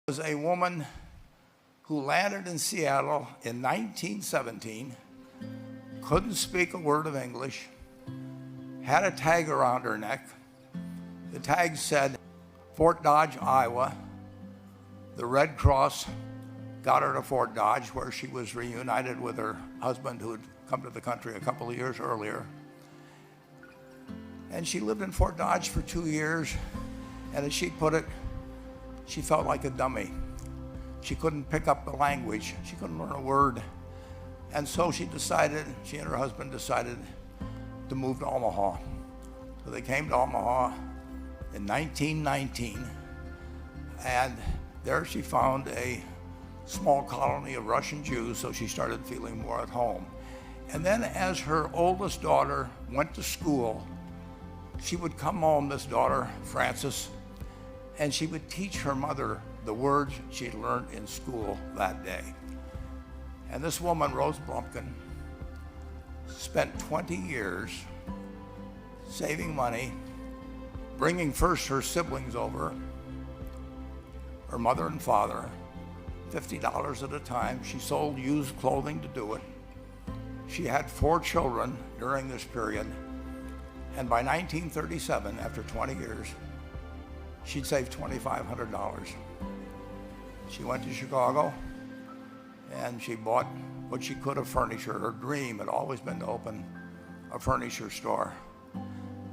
Was a woman who landed in Seattle in 1917, couldn't speak a word of English, had a tag around her neck. The tag said, Fort Dodge, Iowa. The Red Cross got her to Fort Dodge, where she was reunited with her husband who had come to the country a couple of years earlier. And she lived in Fort Dodge for 2 years, and as she put it, she felt like a dummy. She couldn't pick up the language. She couldn't learn a word. And so she and her husband decided to move to Omaha. So they came to Omaha in 1919, and there she found a small colony of Russian Jews, so she started feeling more at home. And then as her oldest daughter went to school, she would come home, this daughter, Frances, and she would teach her mother the words she'd learned in school that day. And this woman, Rose Blumkin, spent 20 years saving money, bringing first her siblings over, her mother and father, $50 at a time. She sold used clothing to do it. She had 4 children during this period. And by 1937, after 20 years, she'd saved $2,500. She went to Chicago and she bought what she could of furniture. Her dream had always been to open a furniture store.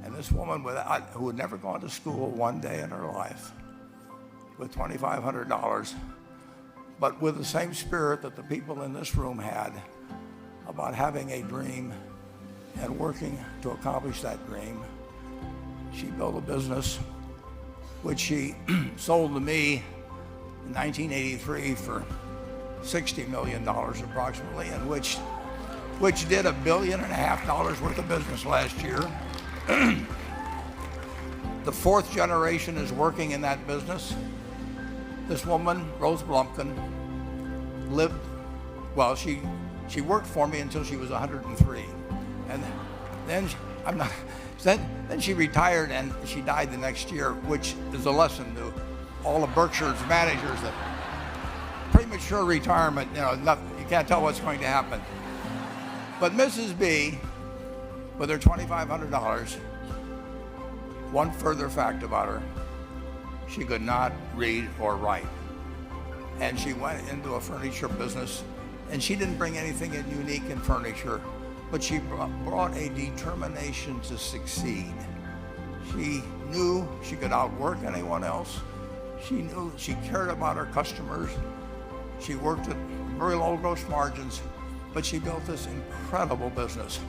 And this woman who had never gone to school one day in her life, with $2,500, but with the same spirit that the people in this room had about having a dream and working to accomplish that dream, she built a business which she sold to me in 1983 for $60 million approximately, and which did $1.5 billion worth of business last year. The 4th generation is working in that business. This woman, Rose Blumkin, she worked for me until she was 103. And then then she retired and she died the next year, which is a lesson to all of Berkshire's managers that premature retirement, you can't tell what's going to happen. But Mrs. B, with her $2,500, one further fact about her, she could not read or write. And she went into a furniture business, and she didn't bring anything unique in furniture, but she brought a determination to succeed. She knew she could outwork anyone else. She knew she cared about her customers. She worked at very low gross margins, but she built this incredible business.